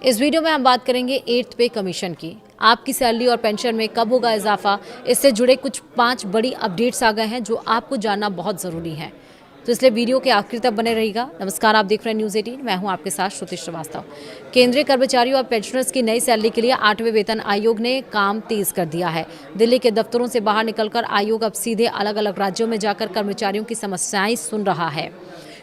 इस वीडियो में हम बात करेंगे 8th पे कमीशन की। आपकी सैलरी और पेंशन में कब होगा इजाफा, इससे जुड़े कुछ 5 बड़ी अपडेट्स आ गए हैं जो आपको जानना बहुत ज़रूरी है। तो इसलिए वीडियो के आखिर तक बने रहिएगा। नमस्कार, आप देख रहे हैं न्यूज़ 18। मैं हूं आपके साथ श्रुति श्रीवास्तव। केंद्रीय कर्मचारियों और पेंशनर्स की नई सैलरी के लिए 8वें वेतन आयोग ने काम तेज कर दिया है। दिल्ली के दफ्तरों से बाहर निकलकर आयोग अब सीधे अलग अलग राज्यों में जाकर कर्मचारियों की समस्याएं सुन रहा है।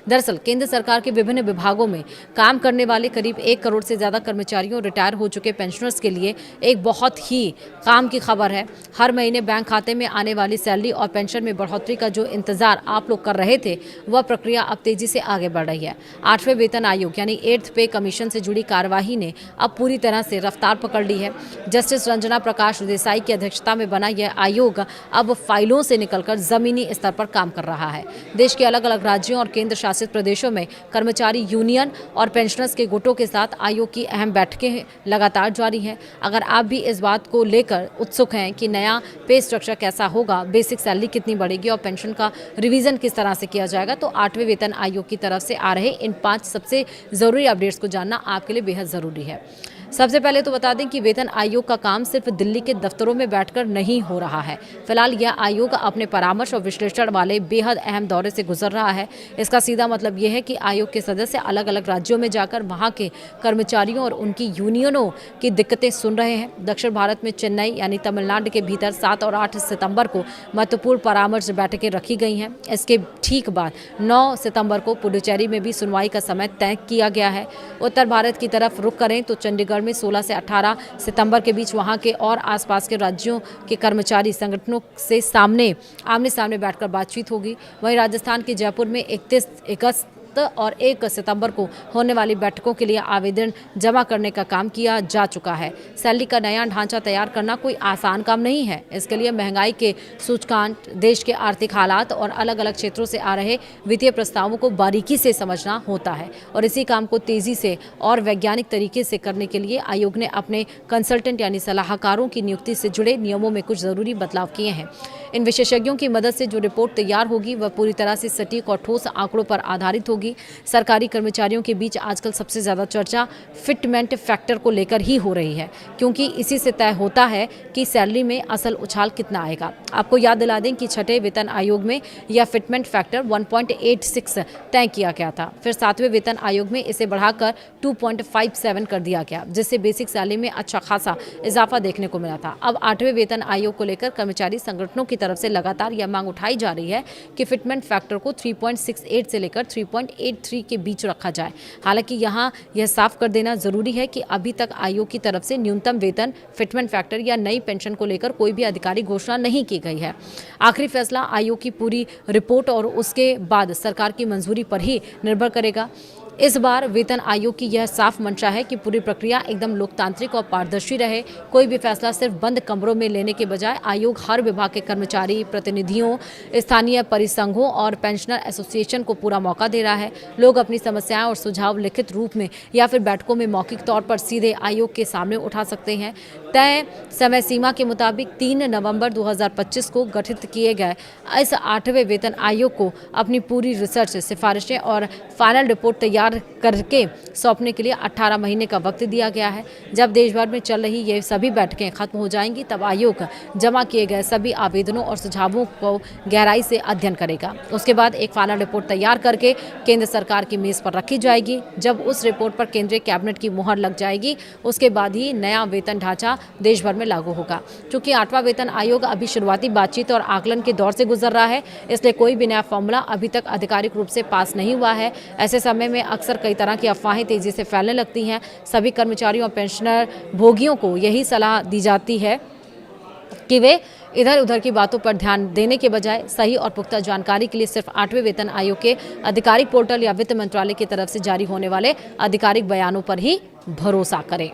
दरअसल केंद्र सरकार के विभिन्न विभागों में काम करने वाले करीब 1 करोड़ से ज़्यादा कर्मचारियों और रिटायर हो चुके पेंशनर्स के लिए एक बहुत ही काम की खबर है। हर महीने बैंक खाते में आने वाली सैलरी और पेंशन में बढ़ोतरी का जो इंतजार आप लोग कर रहे थे, वह प्रक्रिया अब तेजी से आगे बढ़ रही है। 8वें वेतन आयोग यानी 8th पे कमीशन से जुड़ी कार्यवाही ने अब पूरी तरह से रफ्तार पकड़ ली है। जस्टिस रंजना प्रकाश देसाई की अध्यक्षता में बना यह आयोग अब फाइलों से निकलकर जमीनी स्तर पर काम कर रहा है। देश के अलग अलग राज्यों और केंद्र शासित प्रदेशों में कर्मचारी यूनियन और पेंशनर्स के गुटों के साथ आयोग की अहम बैठकें लगातार जारी हैं। अगर आप भी इस बात को लेकर उत्सुक हैं कि नया पे स्ट्रक्चर कैसा होगा, बेसिक सैलरी कितनी बढ़ेगी और पेंशन का रिवीजन किस तरह से किया जाएगा, तो 8वें वेतन आयोग की तरफ से आ रहे इन 5 सबसे जरूरी अपडेट्स को जानना आपके लिए बेहद जरूरी है। सबसे पहले तो बता दें कि वेतन आयोग का काम सिर्फ दिल्ली के दफ्तरों में बैठकर नहीं हो रहा है। फिलहाल यह आयोग अपने परामर्श और विश्लेषण वाले बेहद अहम दौरे से गुजर रहा है। इसका सीधा मतलब यह है कि आयोग के सदस्य अलग अलग राज्यों में जाकर वहां के कर्मचारियों और उनकी यूनियनों की दिक्कतें सुन रहे हैं। दक्षिण भारत में चेन्नई यानी तमिलनाडु के भीतर 7 और 8 सितंबर को महत्वपूर्ण परामर्श बैठकें रखी गई हैं। इसके ठीक बाद 9 सितंबर को पुडुचेरी में भी सुनवाई का समय तय किया गया है। उत्तर भारत की तरफ रुख करें तो चंडीगढ़ में 16 से 18 सितंबर के बीच वहां के और आसपास के राज्यों के कर्मचारी संगठनों से आमने सामने बैठकर बातचीत होगी। वहीं राजस्थान के जयपुर में 31 अगस्त और 1 सितंबर को होने वाली बैठकों के लिए आवेदन जमा करने का काम किया जा चुका है। सैलरी का नया ढांचा तैयार करना कोई आसान काम नहीं है। इसके लिए महंगाई के सूचकांक, देश के आर्थिक हालात और अलग अलग क्षेत्रों से आ रहे वित्तीय प्रस्तावों को बारीकी से समझना होता है और इसी काम को तेजी से और वैज्ञानिक तरीके से करने के लिए आयोग ने अपने कंसल्टेंट यानी सलाहकारों की नियुक्ति से जुड़े नियमों में कुछ जरूरी बदलाव किए हैं। इन विशेषज्ञों की मदद से जो रिपोर्ट तैयार होगी वह पूरी तरह से सटीक और ठोस आंकड़ों पर आधारित होगी। सरकारी कर्मचारियों के बीच आजकल सबसे ज्यादा चर्चा फिटमेंट फैक्टर को लेकर ही हो रही है, क्योंकि इसी से तय होता है कि सैलरी में असल उछाल कितना आएगा। आपको याद दिला दें कि 6ठे वेतन आयोग में यह फिटमेंट फैक्टर 1.86 तय किया गया था। फिर 7वें वेतन आयोग में इसे बढ़ाकर 2.57 कर दिया गया, जिससे बेसिक सैलरी में अच्छा खासा इजाफा देखने को मिला था। अब 8वें वेतन आयोग को लेकर कर्मचारी संगठनों की तरफ से लगातार यह मांग उठाई जा रही है कि फिटमेंट फैक्टर को 3.68 से लेकर 3.83 के बीच रखा जाए। हालांकि यहां यह साफ कर देना जरूरी है कि अभी तक आयोग की तरफ से न्यूनतम वेतन, फिटमेंट फैक्टर या नई पेंशन को लेकर कोई भी आधिकारिक घोषणा नहीं की गई है। आखिरी फैसला आयोग की पूरी रिपोर्ट और उसके बाद सरकार की मंजूरी पर ही निर्भर करेगा। इस बार वेतन आयोग की यह साफ मंशा है कि पूरी प्रक्रिया एकदम लोकतांत्रिक और पारदर्शी रहे। कोई भी फैसला सिर्फ बंद कमरों में लेने के बजाय आयोग हर विभाग के कर्मचारी प्रतिनिधियों, स्थानीय परिसंघों और पेंशनर एसोसिएशन को पूरा मौका दे रहा है। लोग अपनी समस्याएं और सुझाव लिखित रूप में या फिर बैठकों में मौखिक तौर पर सीधे आयोग के सामने उठा सकते हैं। तय समय सीमा के मुताबिक 3 नवंबर 2025 को गठित किए गए इस 8वें वेतन आयोग को अपनी पूरी रिसर्च, सिफारिशें और फाइनल रिपोर्ट तैयार करके सौंपने के लिए 18 महीने का वक्त दिया गया है। जब देश भर में चल रही ये सभी बैठकें खत्म हो जाएंगी, तब आयोग जमा किए गए सभी आवेदनों और सुझावों को गहराई से अध्ययन करेगा। उसके बाद एक फाइनल रिपोर्ट तैयार करके केंद्र सरकार की मेज पर रखी जाएगी। जब उस रिपोर्ट पर केंद्रीय कैबिनेट की मुहर लग जाएगी, उसके बाद ही नया वेतन ढांचा देश भर में लागू होगा। क्योंकि 8वां वेतन आयोग अभी शुरुआती बातचीत और आकलन के दौर से गुजर रहा है, इसलिए कोई भी नया फॉर्मूला अभी तक आधिकारिक रूप से पास नहीं हुआ है। ऐसे समय में अक्सर कई तरह की अफवाहें तेजी से फैलने लगती हैं। सभी कर्मचारियों और पेंशनर भोगियों को यही सलाह दी जाती है कि वे इधर उधर की बातों पर ध्यान देने के बजाय सही और पुख्ता जानकारी के लिए सिर्फ 8वें वेतन आयोग के आधिकारिक पोर्टल या वित्त मंत्रालय की तरफ से जारी होने वाले आधिकारिक बयानों पर ही भरोसा करें।